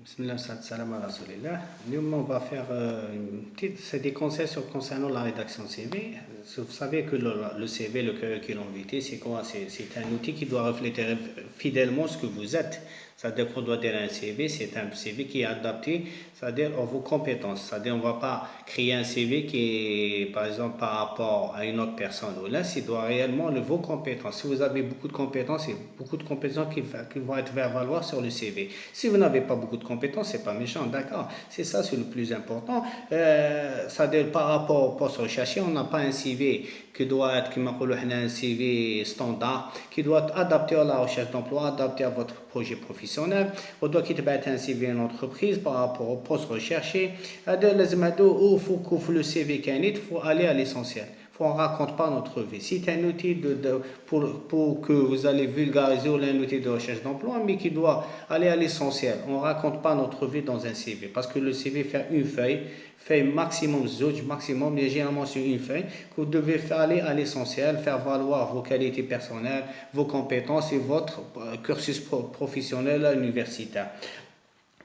Bismillah, salam ala rasulillah. Nous, on va faire c'est des conseils concernant la rédaction CV. Vous savez que le CV, le curriculum vitae, c'est quoi? C'est un outil qui doit refléter fidèlement ce que vous êtes. C'est-à-dire qu'on doit dire un CV, c'est un CV qui est adapté, c'est-à-dire à vos compétences. C'est-à-dire on ne va pas créer un CV qui est, par exemple, par rapport à une autre personne. Là, c'est doit réellement vos compétences. Si vous avez beaucoup de compétences, c'est beaucoup de compétences qui vont être valoir sur le CV. Si vous n'avez pas beaucoup de compétences, c'est pas méchant, d'accord? C'est ça, c'est le plus important. C'est-à-dire par rapport au poste recherché, on n'a pas un CV qui doit être, comme on dit, un CV standard, qui doit être adapté à la recherche d'emploi, adapté à votre projet professionnel. On doit quitter un CV en entreprise par rapport au poste recherché. Il faut que le CV il faut aller à l'essentiel. On ne raconte pas notre vie. C'est un outil pour que vous allez vulgariser ou un outil de recherche d'emploi, mais qui doit aller à l'essentiel. On ne raconte pas notre vie dans un CV, parce que le CV fait une feuille maximum, maximum, mais généralement sur une feuille, que vous devez aller à l'essentiel, faire valoir vos qualités personnelles, vos compétences et votre cursus professionnel universitaire.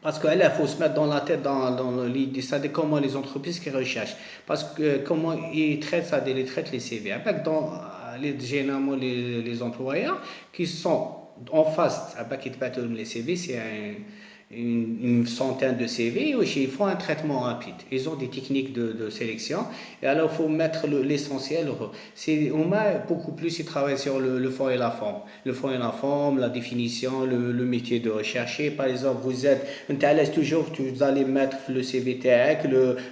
Parce qu'il faut se mettre dans la tête, dans l'idée, ça de comment les entreprises qui recherchent. Parce que comment ils traitent ça, ils traitent les CV. Avec généralement les employeurs qui sont en face, qui traitent les CV, c'est une centaine de CV, ils font un traitement rapide. Ils ont des techniques de sélection. Et alors, il faut mettre l'essentiel. On met beaucoup plus, ils travaillent sur le fond et la forme. Le fond et la forme, la définition, le métier de rechercher. Par exemple, vous êtes toujours, vous allez mettre le CV tech,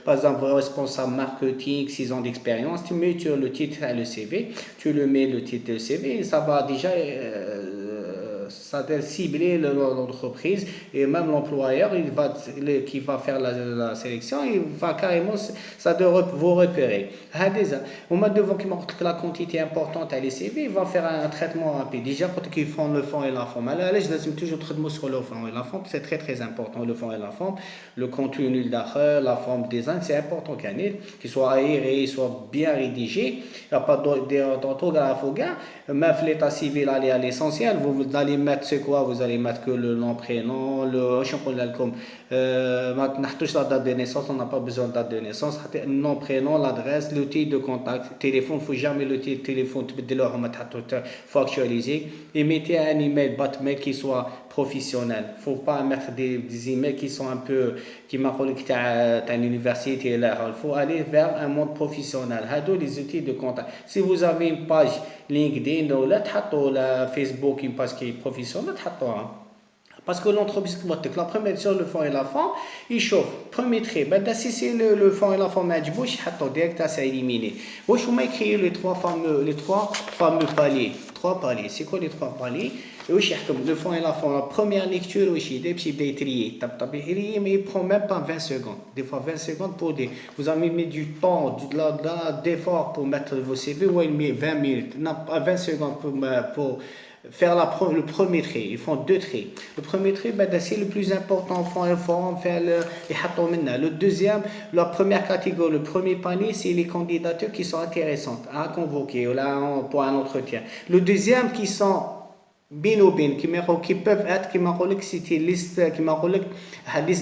par exemple, responsable marketing, 6 ans d'expérience. Tu mets le titre et le CV, tu le mets le titre et le CV, ça va déjà ça doit cibler l'entreprise et même l'employeur qui va faire la sélection, il va carrément, ça doit vous repérer. Au moment devant qui montre que la quantité importante à les CV, il va faire un traitement rapide. Déjà, quand ils font le fond et la forme, alors là, je laisse toujours très de mots sur le fond et la forme, c'est très très important, le fond et la forme, le contenu d'accueil, la forme design, c'est important qu'il soit aéré, soit bien rédigé, il n'y a pas d'orthographe au gars, même l'état civil, aller à l'essentiel, vous allez mettre c'est quoi? Vous allez mettre que le nom, prénom, la date de naissance, on n'a pas besoin de date de naissance, nom, prénom, l'adresse, l'outil de contact, téléphone, il ne faut jamais l'outil de téléphone, il faut actualiser, et mettez un email, mail qui soit professionnel. Il ne faut pas mettre des emails qui sont un peu, qui m'a dit que tu as une université là. Il faut aller vers un monde professionnel. Hado les outils de contact. Si vous avez une page LinkedIn ou là, la Facebook, une page qui est professionnelle, parce que l'entreprise, la première sur le fond et la forme, il chauffe. Premier trait, si c'est le fond et la forme, direct à s'éliminer. Moi, je vais créer les trois fameux paliers. Trois paliers. C'est quoi les trois paliers? Le fond et la forme. La première lecture, des petits trier. Mais il prend même pas 20 secondes. Des fois 20 secondes pour des. Vous avez mis du temps, d'effort pour mettre vos CV, ou il met 20 minutes. Non, pas 20 secondes pour faire le premier trait. Ils font deux traits. Le premier trait, c'est le plus important. Faire le deuxième, la première catégorie, le premier panier, c'est les candidatures qui sont intéressantes à convoquer pour un entretien. Le deuxième, qui sont qui peuvent être c'était liste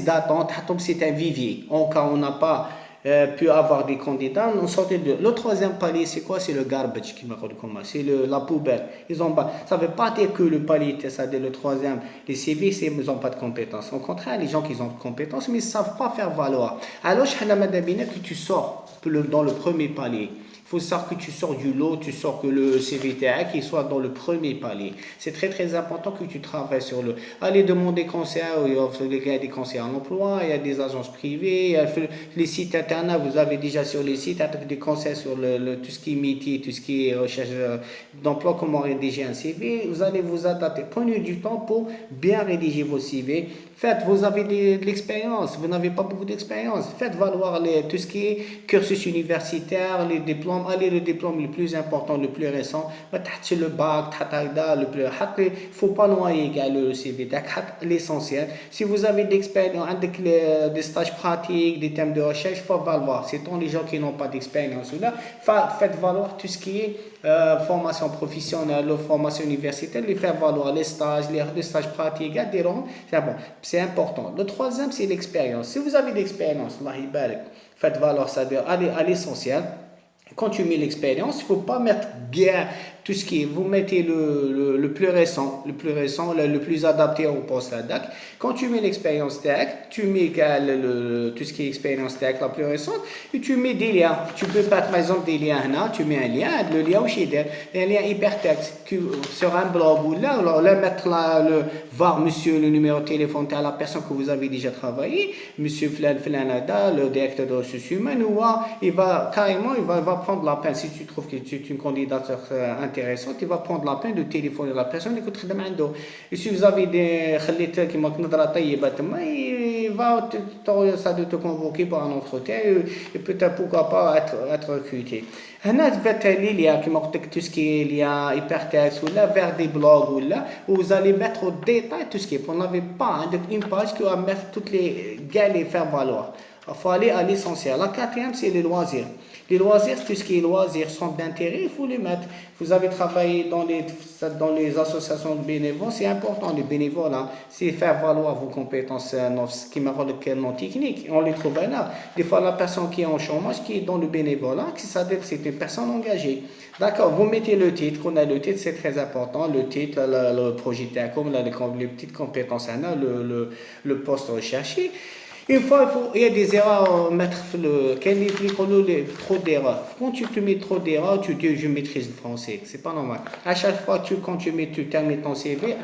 d'attente, c'est un vivier. En cas où on n'a pas pu avoir des candidats, on sortait de. Le troisième palier, c'est quoi? C'est le garbage c'est la poubelle. Ça ne veut pas dire que le palier, c'est-à-dire le troisième, les CV, ils n'ont pas de compétences. Au contraire, les gens qui ont de compétences, mais ils ne savent pas faire valoir. Alors, je que tu sors dans le premier palier. Il faut savoir que tu sors du lot, tu sors que le CVTA qui soit dans le premier palier. C'est très très important que tu travailles sur le. Allez demander conseil, il y a des conseils en emploi, il y a des agences privées, il y a les sites internet, vous avez déjà sur les sites des conseils sur tout ce qui est métier, tout ce qui est recherche d'emploi, comment rédiger un CV. Vous allez vous adapter. Prenez du temps pour bien rédiger vos CV. Vous avez de l'expérience, vous n'avez pas beaucoup d'expérience. Faites valoir tout ce qui est cursus universitaire, les diplômes diplôme, allez le diplôme le plus important, le plus récent, le bac, le plus, il faut pas noyer le CV, l'essentiel. Si vous avez d'expérience, des stages pratiques, des thèmes de recherche, il faut valoir. C'est tant les gens qui n'ont pas d'expérience là, faites valoir tout ce qui est formation professionnelle, formation universitaire, les faire valoir les stages, les stages pratiques, c'est important. Le troisième, c'est l'expérience. Si vous avez d'expérience, faites valoir ça, allez à l'essentiel. Quand tu mets l'expérience, il ne faut pas mettre bien tout ce qui est, vous mettez le plus récent, le plus adapté au poste DAC. Quand tu mets l'expérience DAC, tu mets tout ce qui est expérience DAC la plus récente, et tu mets des liens. Tu peux mettre par exemple des liens là, tu mets un lien, le lien au chez un lien hypertexte sur un blog ou là, mettre voir monsieur le numéro de téléphone à la personne que vous avez déjà travaillé, monsieur Flanada, le directeur de ressources humaines, ou il va carrément, il va prendre la peine, si tu trouves que tu es une candidature intéressante, il va prendre la peine de téléphoner à la personne et si vous avez des qui il va te convoquer pour un entretien et peut-être pourquoi pas être recruté. Tout ce qui est lien hypertexte ou là vers des blogs ou là où vous allez mettre au détail tout ce qui est. Vous n'avez pas une page qui va mettre toutes les gars et faire valoir. Il faut aller à l'essentiel. La quatrième, c'est les loisirs. Les loisirs, tout ce qui est loisirs, centres d'intérêt, il faut les mettre. Vous avez travaillé dans les associations de bénévoles, c'est important, les bénévoles, c'est faire valoir vos compétences qui non techniques. On les trouve là. Des fois, la personne qui est en chômage, qui est dans le bénévolat, c'est une personne engagée. D'accord, vous mettez le titre, le titre, c'est très important. Le titre, le projet TACOM, les petites compétences, le poste recherché. Une fois, il y a des erreurs à mettre trop d'erreurs. Quand tu te mets trop d'erreurs, tu dis je maîtrise le français. C'est pas normal. À chaque fois, quand tu termines ton CV,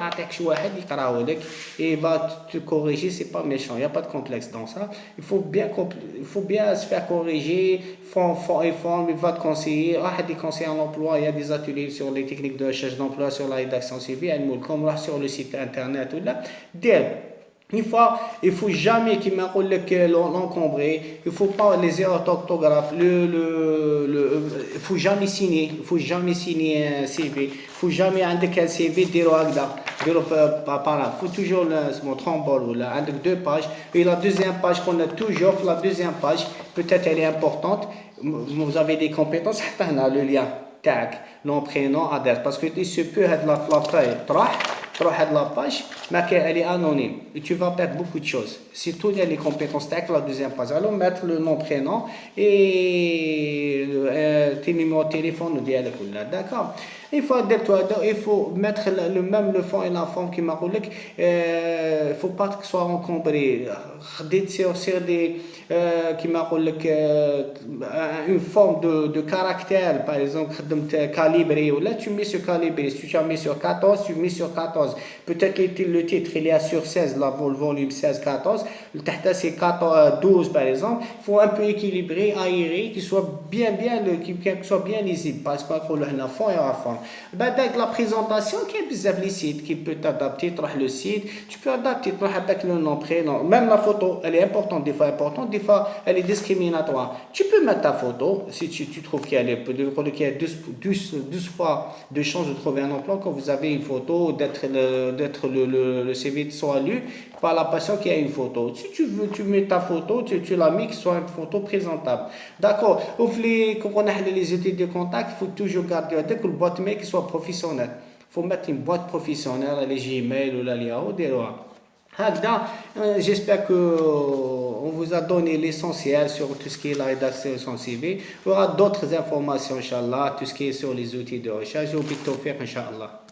et il va te corriger, c'est pas méchant. Il n'y a pas de complexe dans ça. Il faut bien se faire corriger. Il va te conseiller. Des conseils en emploi, il y a des ateliers sur les techniques de recherche d'emploi, sur la rédaction CV, comme là sur le site internet. Une fois, il ne faut jamais qu'il l'encombrer, il ne faut pas les erreurs d'orthographe, il faut jamais signer un CV, il faut jamais indiquer un CV il faut toujours le trembole ou là, avec 2 pages, et la deuxième page qu'on a toujours, la deuxième page, peut-être elle est importante, vous avez des compétences, le lien, tac, nom, prénom, adresse, parce que il se peut être la feuille, la page, mais elle est anonyme et tu vas perdre beaucoup de choses. Surtout les compétences tech, la deuxième page. Alors mettre le nom, prénom et tes numéros de téléphone ou d'accord. Il faut mettre le fond et la forme qui m'a roulé. Il faut pas que ce soit encombré. Sur des qui m'a roulé une forme de caractère, par exemple, calibré ou là tu mets sur calibré. Si tu as mis sur 14, tu mets sur 14. Peut-être le titre il est sur 16, là, le volume 16, 14. Le tahta c'est 12 par exemple. Il faut un peu équilibrer, aérer, qu'il soit bien lisible. Parce qu'on a le fond et la forme. La présentation qui est les sites qui peut t'adapter, le site, tu peux adapter avec le nom, prénom, même la photo, elle est importante, des fois elle est discriminatoire. Tu peux mettre ta photo si tu trouves qu'il y a 12 fois de chances de trouver un emploi quand vous avez une photo, d'être le CV soit lu par la personne qui a une photo. Si tu veux, tu mets ta photo, tu la mets, que ce soit une photo présentable. D'accord. Quand on a les études de contact, il faut toujours garder que le boîte mail qui soit professionnel. Il faut mettre une boîte professionnelle, les Gmail ou la Yahoo, des lois. J'espère que on vous a donné l'essentiel sur tout ce qui est la rédaction de son CV. Il y aura d'autres informations, Inch'Allah, tout ce qui est sur les outils de recherche. Au Bitofir, Inch'Allah.